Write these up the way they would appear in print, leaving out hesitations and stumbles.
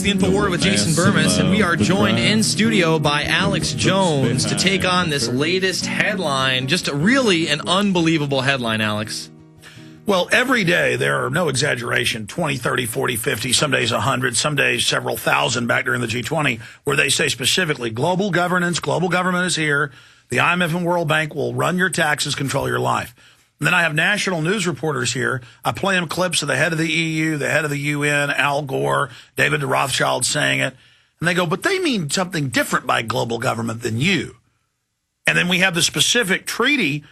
It's the InfoWar with Jason Burmis, and we are joined in studio by Alex Jones to take on this latest headline. Just really an unbelievable headline, Alex. Well, every day there are, no exaggeration, 20, 30, 40, 50, some days 100, some days several thousand back during the G20, where they say specifically global governance, global government is here. The IMF and World Bank will run your taxes, control your life. And then I have national news reporters here. I play them clips of the head of the EU, the head of the UN, Al Gore, David Rothschild saying it. And they go, but they mean something different by global government than you. And then we have the specific treaty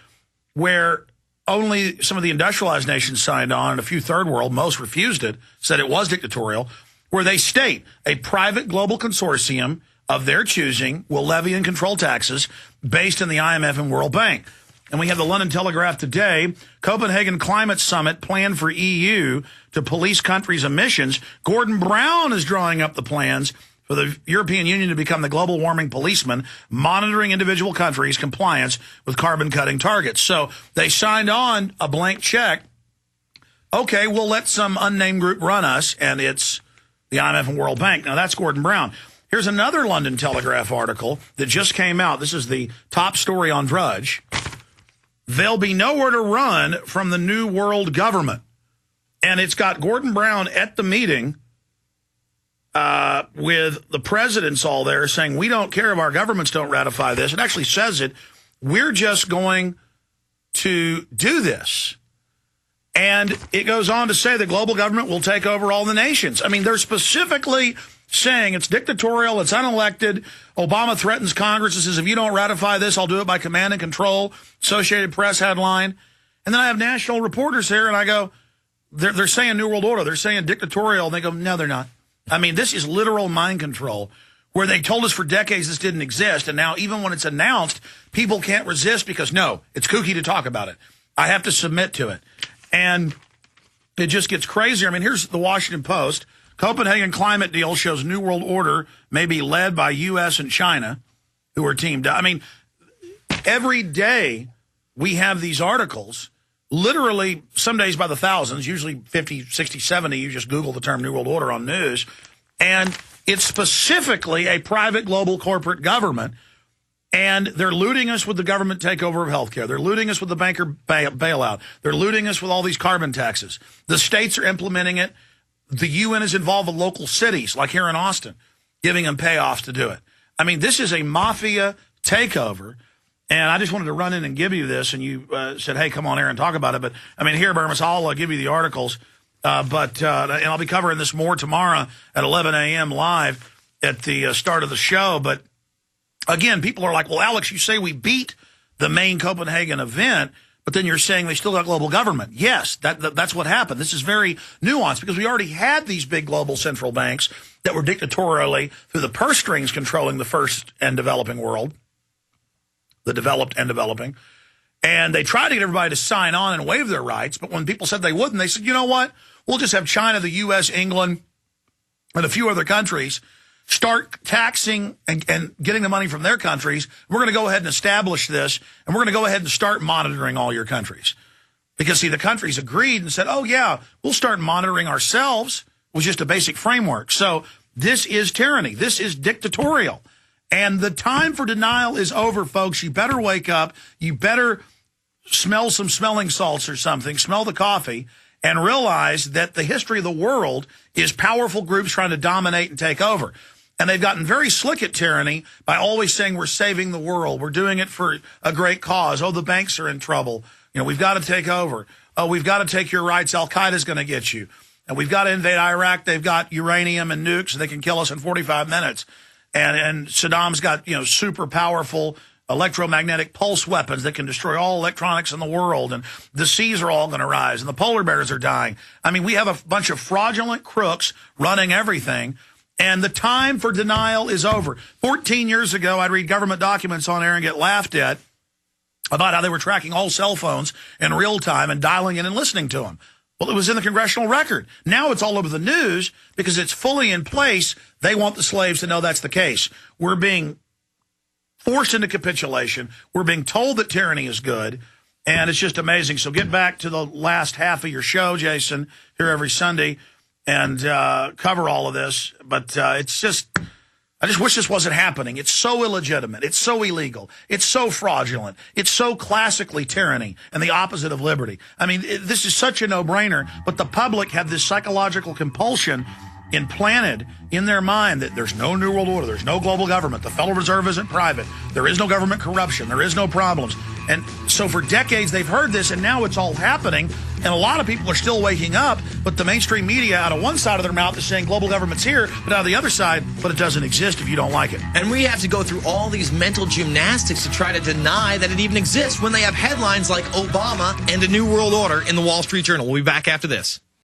where only some of the industrialized nations signed on and a few third world, most refused it, said it was dictatorial, where they state a private global consortium of their choosing will levy and control taxes based on the IMF and World Bank. And we have the London Telegraph today, Copenhagen Climate Summit planned for EU to police countries' emissions. Gordon Brown is drawing up the plans for the European Union to become the global warming policeman, monitoring individual countries' compliance with carbon-cutting targets. So they signed on a blank check. Okay, we'll let some unnamed group run us, and it's the IMF and World Bank. Now, that's Gordon Brown. Here's another London Telegraph article that just came out. This is the top story on Drudge. There'll be nowhere to run from the new world government. And it's got Gordon Brown at the meeting with the presidents all there saying, we don't care if our governments don't ratify this. It actually says it. We're just going to do this. And it goes on to say the global government will take over all the nations. I mean, they're specifically saying it's dictatorial, it's unelected. Obama threatens Congress and says, if you don't ratify this, I'll do it by command and control. Associated Press headline. And then I have national reporters here, and I go, they're saying New World Order. They're saying dictatorial. And they go, no, they're not. I mean, this is literal mind control, where they told us for decades this didn't exist, and now even when it's announced, people can't resist because, no, it's kooky to talk about it. I have to submit to it. And it just gets crazier. I mean, here's the Washington Post. Copenhagen climate deal shows New World Order may be led by U.S. and China, who are teamed up. I mean, every day we have these articles, literally some days by the thousands, usually 50, 60, 70. You just Google the term New World Order on news. And it's specifically a private global corporate government. And they're looting us with the government takeover of healthcare. They're looting us with the banker bailout. They're looting us with all these carbon taxes. The states are implementing it. The UN is involved with local cities, like here in Austin, giving them payoffs to do it. I mean, this is a mafia takeover. And I just wanted to run in and give you this. And you said, hey, come on air and talk about it. But, I mean, here, Burmis, I'll give you the articles. And I'll be covering this more tomorrow at 11 a.m. live at the start of the show. But, again, people are like, well, Alex, you say we beat the main Copenhagen event, but then you're saying they still got global government. Yes, that's what happened. This is very nuanced because we already had these big global central banks that were dictatorially through the purse strings controlling the first and developing world, the developed and developing. And they tried to get everybody to sign on and waive their rights. But when people said they wouldn't, they said, you know what? We'll just have China, the U.S., England, and a few other countries start taxing and getting the money from their countries. We're going to go ahead and establish this, and we're going to go ahead and start monitoring all your countries. Because, see, the countries agreed and said, oh, yeah, we'll start monitoring ourselves with just a basic framework. So this is tyranny. This is dictatorial. And the time for denial is over, folks. You better wake up. You better smell some smelling salts or something, smell the coffee, and realize that the history of the world is powerful groups trying to dominate and take over. And they've gotten very slick at tyranny by always saying we're saving the world. We're doing it for a great cause. Oh, the banks are in trouble. You know, we've got to take over. Oh, we've got to take your rights. Al-Qaeda's going to get you. And we've got to invade Iraq. They've got uranium and nukes. They can kill us in 45 minutes. And Saddam's got, you know, super powerful electromagnetic pulse weapons that can destroy all electronics in the world. And the seas are all going to rise. And the polar bears are dying. I mean, we have a bunch of fraudulent crooks running everything. And the time for denial is over. 14 years ago, I'd read government documents on air and get laughed at about how they were tracking all cell phones in real time and dialing in and listening to them. Well, it was in the congressional record. Now it's all over the news because it's fully in place. They want the slaves to know that's the case. We're being forced into capitulation. We're being told that tyranny is good. And it's just amazing. So get back to the last half of your show, Jason, here every Sunday. and cover all of this. But it's just, I just wish this wasn't happening. It's so illegitimate. It's so illegal. It's so fraudulent. It's so classically tyranny and the opposite of liberty. I mean, this is such a no-brainer, but the public have this psychological compulsion implanted in their mind that there's no New World Order, there's no global government, the Federal Reserve isn't private, there is no government corruption, there is no problems. And so for decades they've heard this, and now it's all happening, and a lot of people are still waking up, but the mainstream media out of one side of their mouth is saying global government's here, but out of the other side, but it doesn't exist if you don't like it. And we have to go through all these mental gymnastics to try to deny that it even exists when they have headlines like Obama and a New World Order in the Wall Street Journal. We'll be back after this.